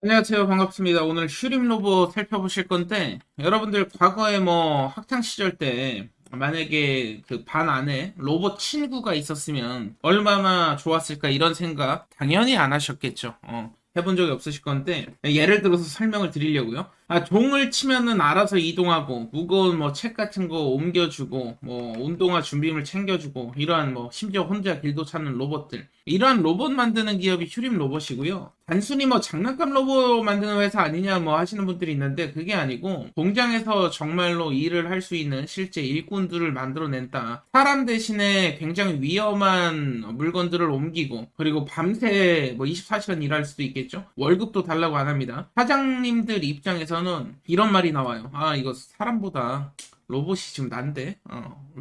안녕하세요. 반갑습니다. 오늘 슈림 로봇 살펴보실 건데, 여러분들 과거에 뭐 학창 시절 때 만약에 그 반 안에 로봇 친구가 있었으면 얼마나 좋았을까 이런 생각 당연히 안 하셨겠죠. 해본 적이 없으실 건데, 예를 들어서 설명을 드리려고요. 종을 치면은 알아서 이동하고, 무거운 뭐 책 같은 거 옮겨주고, 뭐 운동화 준비물 챙겨주고, 이러한 뭐 심지어 혼자 길도 찾는 로봇들. 이러한 로봇 만드는 기업이 휴림 로봇이고요. 단순히 뭐 장난감 로봇 만드는 회사 아니냐 뭐 하시는 분들이 있는데 그게 아니고 공장에서 정말로 일을 할 수 있는 실제 일꾼들을 만들어낸다. 사람 대신에 굉장히 위험한 물건들을 옮기고 그리고 밤새 뭐 24시간 일할 수도 있겠죠. 월급도 달라고 안 합니다. 사장님들 입장에서는 이런 말이 나와요. 이거 사람보다 로봇이 지금 난데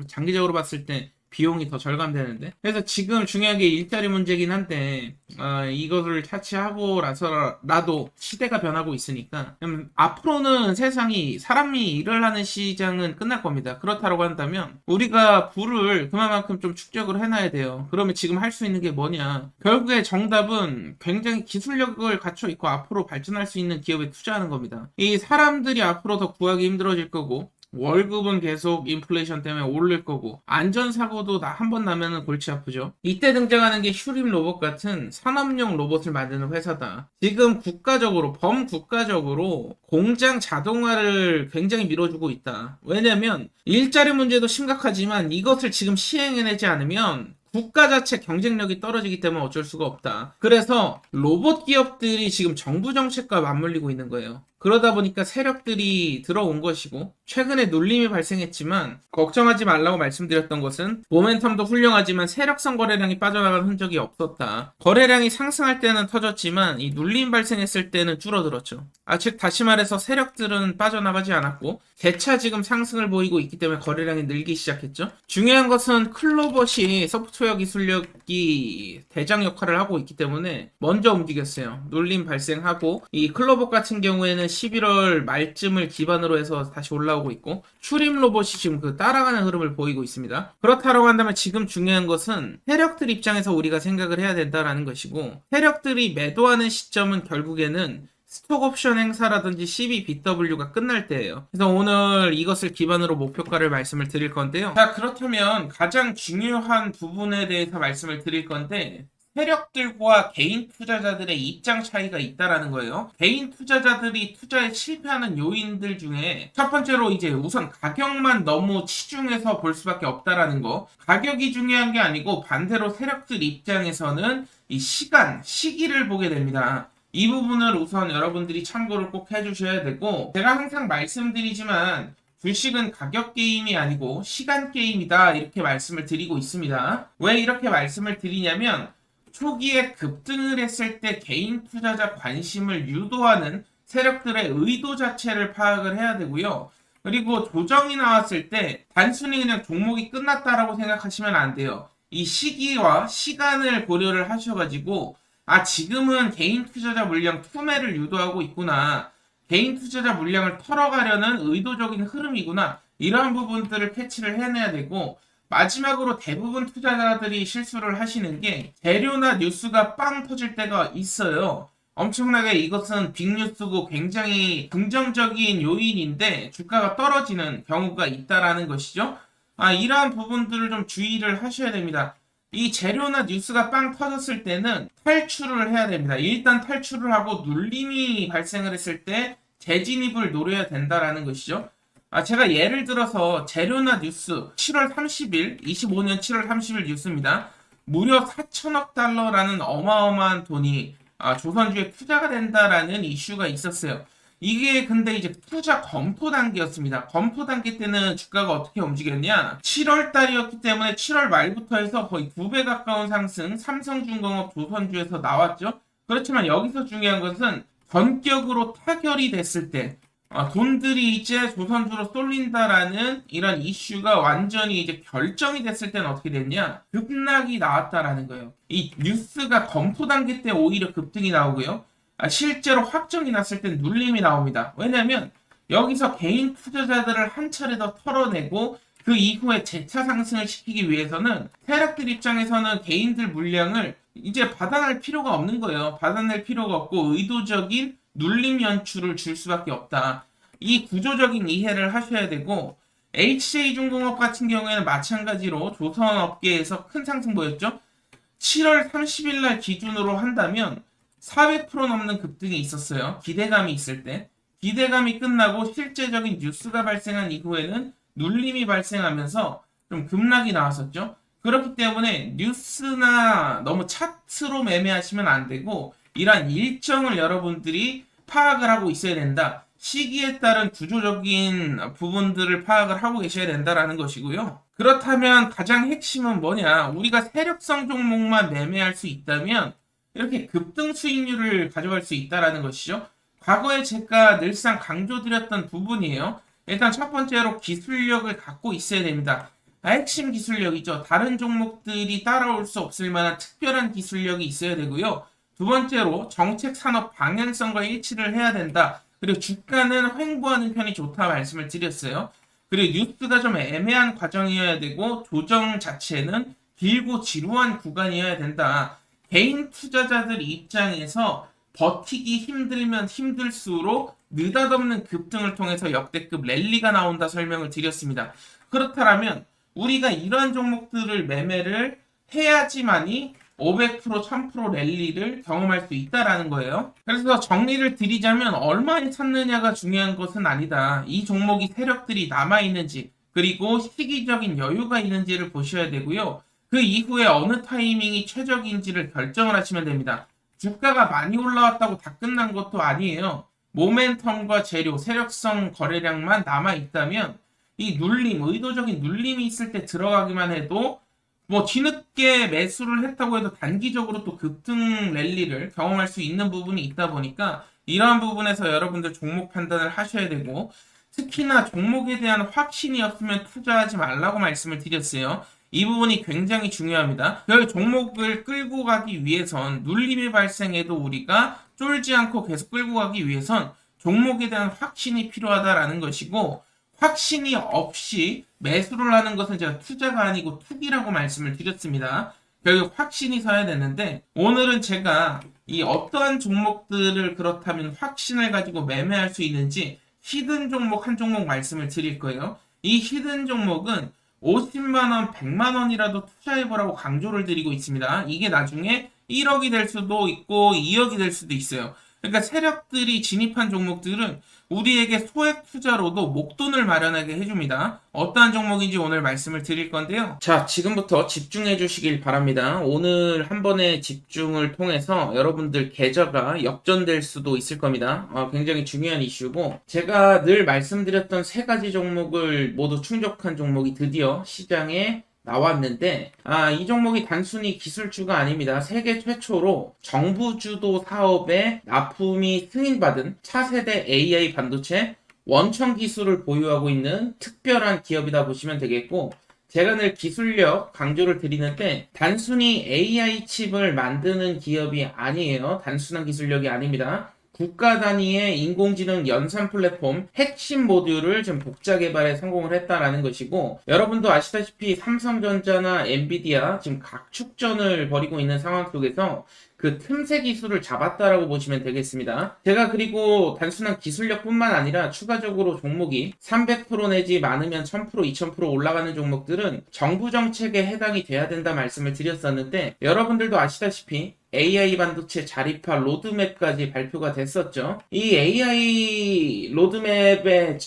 장기적으로 봤을 때 비용이 더 절감되는데. 그래서 지금 중요한 게 일자리 문제긴 한데, 이것을 차치하고 나서라도 시대가 변하고 있으니까, 앞으로는 세상이 사람이 일을 하는 시장은 끝날 겁니다. 그렇다고 한다면, 우리가 부를 그만큼 좀 축적을 해놔야 돼요. 그러면 지금 할 수 있는 게 뭐냐. 결국에 정답은 굉장히 기술력을 갖춰 있고 앞으로 발전할 수 있는 기업에 투자하는 겁니다. 이 사람들이 앞으로 더 구하기 힘들어질 거고, 월급은 계속 인플레이션 때문에 오를 거고 안전사고도 한 번 나면은 골치 아프죠. 이때 등장하는 게 슈림 로봇 같은 산업용 로봇을 만드는 회사다. 지금 국가적으로 범국가적으로 공장 자동화를 굉장히 밀어주고 있다. 왜냐면 일자리 문제도 심각하지만 이것을 지금 시행해내지 않으면 국가 자체 경쟁력이 떨어지기 때문에 어쩔 수가 없다. 그래서 로봇 기업들이 지금 정부 정책과 맞물리고 있는 거예요. 그러다 보니까 세력들이 들어온 것이고 최근에 눌림이 발생했지만 걱정하지 말라고 말씀드렸던 것은 모멘텀도 훌륭하지만 세력성 거래량이 빠져나간 흔적이 없었다. 거래량이 상승할 때는 터졌지만 이 눌림 발생했을 때는 줄어들었죠. 즉 다시 말해서 세력들은 빠져나가지 않았고 재차 지금 상승을 보이고 있기 때문에 거래량이 늘기 시작했죠. 중요한 것은 클로봇이 소프트웨어 기술력이 대장 역할을 하고 있기 때문에 먼저 움직였어요. 눌림 발생하고 이 클로봇 같은 경우에는 11월 말쯤을 기반으로 해서 다시 올라오고 있고 추림 로봇이 지금 그 따라가는 흐름을 보이고 있습니다. 그렇다고 한다면 지금 중요한 것은 세력들 입장에서 우리가 생각을 해야 된다라는 것이고 세력들이 매도하는 시점은 결국에는 스톡 옵션 행사라든지 CBBW가 끝날 때예요. 그래서 오늘 이것을 기반으로 목표가를 말씀을 드릴 건데요. 자, 그렇다면 가장 중요한 부분에 대해서 말씀을 드릴 건데 세력들과 개인 투자자들의 입장 차이가 있다라는 거예요. 개인 투자자들이 투자에 실패하는 요인들 중에 첫 번째로 이제 우선 가격만 너무 치중해서 볼 수밖에 없다라는 거. 가격이 중요한 게 아니고 반대로 세력들 입장에서는 이 시기를 보게 됩니다. 이 부분을 우선 여러분들이 참고를 꼭 해주셔야 되고 제가 항상 말씀드리지만 주식은 가격 게임이 아니고 시간 게임이다 이렇게 말씀을 드리고 있습니다. 왜 이렇게 말씀을 드리냐면 초기에 급등을 했을 때 개인 투자자 관심을 유도하는 세력들의 의도 자체를 파악을 해야 되고요. 그리고 조정이 나왔을 때 단순히 그냥 종목이 끝났다라고 생각하시면 안 돼요. 이 시기와 시간을 고려를 하셔가지고 지금은 개인 투자자 물량 투매를 유도하고 있구나. 개인 투자자 물량을 털어가려는 의도적인 흐름이구나. 이러한 부분들을 캐치를 해내야 되고 마지막으로 대부분 투자자들이 실수를 하시는 게 재료나 뉴스가 빵 터질 때가 있어요. 엄청나게 이것은 빅뉴스고 굉장히 긍정적인 요인인데 주가가 떨어지는 경우가 있다라는 것이죠. 이러한 부분들을 좀 주의를 하셔야 됩니다. 이 재료나 뉴스가 빵 터졌을 때는 탈출을 해야 됩니다. 일단 탈출을 하고 눌림이 발생을 했을 때 재진입을 노려야 된다라는 것이죠. 제가 예를 들어서 재료나 뉴스 7월 30일, 25년 7월 30일 뉴스입니다. 무려 4천억 달러라는 어마어마한 돈이 조선주에 투자가 된다라는 이슈가 있었어요. 이게 근데 이제 투자 검토 단계였습니다. 검토 단계 때는 주가가 어떻게 움직였냐? 7월 달이었기 때문에 7월 말부터 해서 거의 2배 가까운 상승, 삼성중공업 조선주에서 나왔죠. 그렇지만 여기서 중요한 것은 전격으로 타결이 됐을 때 돈들이 이제 조선주로 쏠린다라는 이런 이슈가 완전히 이제 결정이 됐을 때는 어떻게 됐냐? 급락이 나왔다라는 거예요. 이 뉴스가 검토 단계 때 오히려 급등이 나오고요. 실제로 확정이 났을 땐 눌림이 나옵니다. 왜냐면 여기서 개인 투자자들을 한 차례 더 털어내고 그 이후에 재차 상승을 시키기 위해서는 세력들 입장에서는 개인들 물량을 이제 받아낼 필요가 없는 거예요. 받아낼 필요가 없고 의도적인 눌림 연출을 줄 수밖에 없다. 이 구조적인 이해를 하셔야 되고, HJ중공업 같은 경우에는 마찬가지로 조선업계에서 큰 상승 보였죠. 7월 30일 날 기준으로 한다면 400% 넘는 급등이 있었어요. 기대감이 있을 때. 기대감이 끝나고 실제적인 뉴스가 발생한 이후에는 눌림이 발생하면서 좀 급락이 나왔었죠. 그렇기 때문에 뉴스나 너무 차트로 매매하시면 안 되고, 이러한 일정을 여러분들이 파악을 하고 있어야 된다. 시기에 따른 구조적인 부분들을 파악을 하고 계셔야 된다라는 것이고요. 그렇다면 가장 핵심은 뭐냐? 우리가 세력성 종목만 매매할 수 있다면 이렇게 급등 수익률을 가져갈 수 있다라는 것이죠. 과거에 제가 늘상 강조드렸던 부분이에요. 일단 첫 번째로 기술력을 갖고 있어야 됩니다. 핵심 기술력이죠. 다른 종목들이 따라올 수 없을 만한 특별한 기술력이 있어야 되고요. 두 번째로 정책 산업 방향성과 일치를 해야 된다. 그리고 주가는 횡보하는 편이 좋다 말씀을 드렸어요. 그리고 뉴스가 좀 애매한 과정이어야 되고 조정 자체는 길고 지루한 구간이어야 된다. 개인 투자자들 입장에서 버티기 힘들면 힘들수록 느닷없는 급등을 통해서 역대급 랠리가 나온다 설명을 드렸습니다. 그렇다면 우리가 이러한 종목들을 매매를 해야지만이 500%, 1000% 랠리를 경험할 수 있다라는 거예요. 그래서 정리를 드리자면 얼마에 샀느냐가 중요한 것은 아니다. 이 종목이 세력들이 남아있는지 그리고 시기적인 여유가 있는지를 보셔야 되고요. 그 이후에 어느 타이밍이 최적인지를 결정을 하시면 됩니다. 주가가 많이 올라왔다고 다 끝난 것도 아니에요. 모멘텀과 재료, 세력성 거래량만 남아있다면 이 눌림, 의도적인 눌림이 있을 때 들어가기만 해도 뭐 뒤늦게 매수를 했다고 해도 단기적으로 또 급등 랠리를 경험할 수 있는 부분이 있다 보니까 이러한 부분에서 여러분들 종목 판단을 하셔야 되고, 특히나 종목에 대한 확신이 없으면 투자하지 말라고 말씀을 드렸어요. 이 부분이 굉장히 중요합니다. 그 종목을 끌고 가기 위해선 눌림이 발생해도 우리가 쫄지 않고 계속 끌고 가기 위해선 종목에 대한 확신이 필요하다라는 것이고, 확신이 없이 매수를 하는 것은 제가 투자가 아니고 투기라고 말씀을 드렸습니다. 결국 확신이 서야 되는데, 오늘은 제가 이 어떠한 종목들을 그렇다면 확신을 가지고 매매할 수 있는지 히든 종목 한 종목 말씀을 드릴 거예요. 이 히든 종목은 50만원, 100만원이라도 투자해보라고 강조를 드리고 있습니다. 이게 나중에 1억이 될 수도 있고 2억이 될 수도 있어요. 그러니까 세력들이 진입한 종목들은 우리에게 소액 투자로도 목돈을 마련하게 해줍니다. 어떠한 종목인지 오늘 말씀을 드릴 건데요. 자, 지금부터 집중해 주시길 바랍니다. 오늘 한 번의 집중을 통해서 여러분들 계좌가 역전될 수도 있을 겁니다. 굉장히 중요한 이슈고, 제가 늘 말씀드렸던 세 가지 종목을 모두 충족한 종목이 드디어 시장에 나왔는데, 이 종목이 단순히 기술주가 아닙니다. 세계 최초로 정부 주도 사업에 납품이 승인받은 차세대 AI 반도체 원천 기술을 보유하고 있는 특별한 기업이다 보시면 되겠고, 제가 늘 기술력 강조를 드리는데 단순히 AI 칩을 만드는 기업이 아니에요. 단순한 기술력이 아닙니다. 국가 단위의 인공지능 연산 플랫폼 핵심 모듈을 지금 독자 개발에 성공을 했다라는 것이고, 여러분도 아시다시피 삼성전자나 엔비디아 지금 각축전을 벌이고 있는 상황 속에서 그 틈새 기술을 잡았다라고 보시면 되겠습니다. 제가 그리고 단순한 기술력뿐만 아니라 추가적으로 종목이 300% 내지 많으면 1000%, 2000% 올라가는 종목들은 정부 정책에 해당이 돼야 된다 말씀을 드렸었는데, 여러분들도 아시다시피 AI 반도체 자립화 로드맵까지 발표가 됐었죠. 이 AI 로드맵에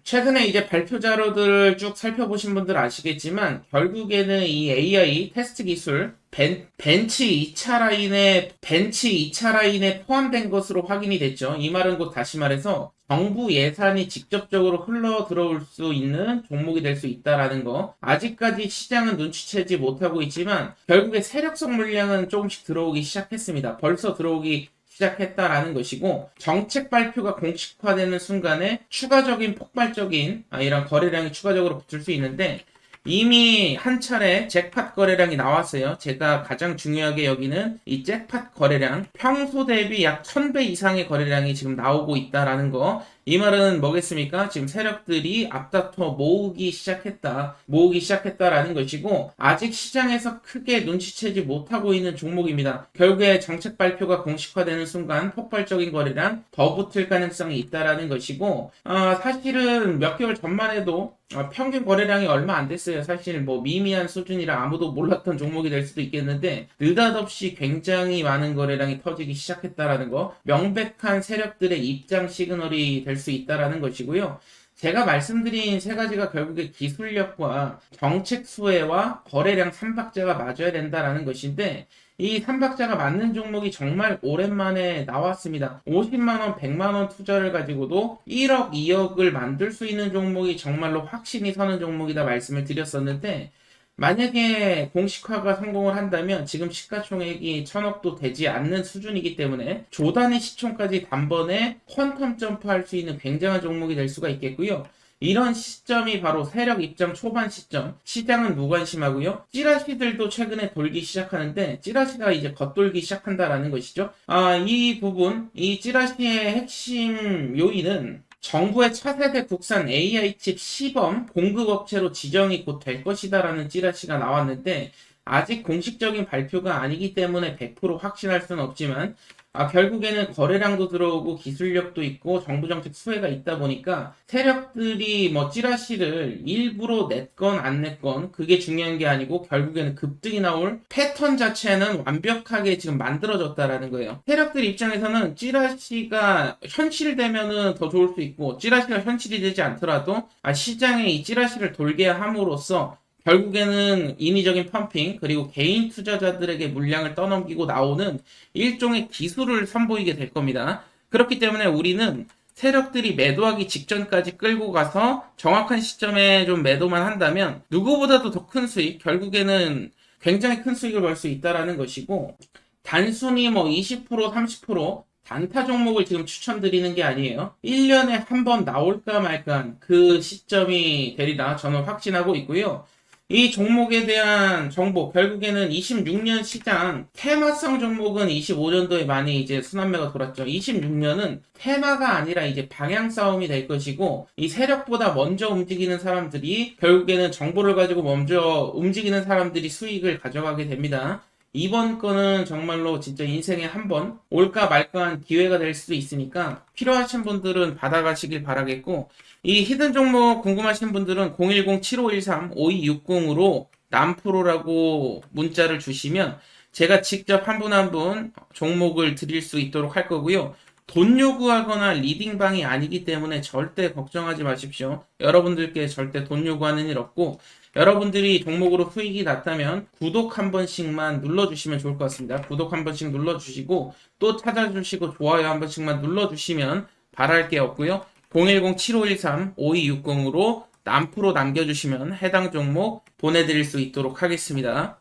최근에 이제 발표 자료들을 쭉 살펴보신 분들 아시겠지만, 결국에는 이 AI 테스트 기술 벤치 2차 라인에 포함된 것으로 확인이 됐죠. 이 말은 곧 다시 말해서 정부 예산이 직접적으로 흘러 들어올 수 있는 종목이 될 수 있다라는 거. 아직까지 시장은 눈치채지 못하고 있지만 결국에 세력성 물량은 조금씩 들어오기 시작했습니다. 벌써 들어오기 시작했다라는 것이고, 정책 발표가 공식화되는 순간에 추가적인 폭발적인 이런 거래량이 추가적으로 붙을 수 있는데, 이미 한 차례 잭팟 거래량이 나왔어요. 제가 가장 중요하게 여기는 이 잭팟 거래량, 평소 대비 약 1000배 이상의 거래량이 지금 나오고 있다라는 거, 이 말은 뭐겠습니까? 지금 세력들이 앞다퉈 모으기 시작했다라는 것이고, 아직 시장에서 크게 눈치채지 못하고 있는 종목입니다. 결국에 정책 발표가 공식화되는 순간 폭발적인 거래량 더 붙을 가능성이 있다라는 것이고, 사실은 몇 개월 전만 해도 평균 거래량이 얼마 안 됐어요. 사실 뭐 미미한 수준이라 아무도 몰랐던 종목이 될 수도 있겠는데, 느닷없이 굉장히 많은 거래량이 터지기 시작했다라는 거, 명백한 세력들의 입장 시그널이 될 수 있다라는 것이고요. 제가 말씀드린 세 가지가 결국에 기술력과 정책 수혜와 거래량 삼박자가 맞아야 된다라는 것인데, 이 삼박자가 맞는 종목이 정말 오랜만에 나왔습니다. 50만원, 100만원 투자를 가지고도 1억, 2억을 만들 수 있는 종목이 정말로 확신이 서는 종목이다 말씀을 드렸었는데, 만약에 공식화가 성공을 한다면 지금 시가총액이 1000억도 되지 않는 수준이기 때문에 조단위 시총까지 단번에 퀀텀 점프할 수 있는 굉장한 종목이 될 수가 있겠고요. 이런 시점이 바로 세력 입장 초반 시점. 시장은 무관심하고요. 찌라시들도 최근에 돌기 시작하는데, 찌라시가 이제 겉돌기 시작한다라는 것이죠. 이 찌라시의 핵심 요인은 정부의 차세대 국산 AI 칩 시범 공급업체로 지정이 곧 될 것이다라는 찌라시가 나왔는데, 아직 공식적인 발표가 아니기 때문에 100% 확신할 수는 없지만, 결국에는 거래량도 들어오고 기술력도 있고 정부 정책 수혜가 있다 보니까 세력들이 뭐 찌라시를 일부러 냈건 안 냈건 그게 중요한 게 아니고, 결국에는 급등이 나올 패턴 자체는 완벽하게 지금 만들어졌다라는 거예요. 세력들 입장에서는 찌라시가 현실되면은 더 좋을 수 있고, 찌라시가 현실이 되지 않더라도 시장에 이 찌라시를 돌게 함으로써 결국에는 인위적인 펌핑, 그리고 개인 투자자들에게 물량을 떠넘기고 나오는 일종의 기술을 선보이게 될 겁니다. 그렇기 때문에 우리는 세력들이 매도하기 직전까지 끌고 가서 정확한 시점에 좀 매도만 한다면 누구보다도 더 큰 수익, 결국에는 굉장히 큰 수익을 벌 수 있다라는 것이고, 단순히 뭐 20%, 30% 단타 종목을 지금 추천드리는 게 아니에요. 1년에 한 번 나올까 말까 그 시점이 되리라 저는 확신하고 있고요. 이 종목에 대한 정보, 결국에는 26년 시장, 테마성 종목은 25년도에 많이 이제 순환매가 돌았죠. 26년은 테마가 아니라 이제 방향 싸움이 될 것이고, 이 세력보다 먼저 움직이는 사람들이, 결국에는 정보를 가지고 먼저 움직이는 사람들이 수익을 가져가게 됩니다. 이번 거는 정말로 진짜 인생에 한 번 올까 말까한 기회가 될 수도 있으니까 필요하신 분들은 받아가시길 바라겠고, 이 히든 종목 궁금하신 분들은 010-7513-5260으로 남프로라고 문자를 주시면 제가 직접 한 분 한 분 종목을 드릴 수 있도록 할 거고요. 돈 요구하거나 리딩방이 아니기 때문에 절대 걱정하지 마십시오. 여러분들께 절대 돈 요구하는 일 없고, 여러분들이 종목으로 수익이 났다면 구독 한 번씩만 눌러주시면 좋을 것 같습니다. 구독 한 번씩 눌러주시고 또 찾아주시고 좋아요 한 번씩만 눌러주시면 바랄 게 없고요. 010-7513-5260으로 남프로 남겨주시면 해당 종목 보내드릴 수 있도록 하겠습니다.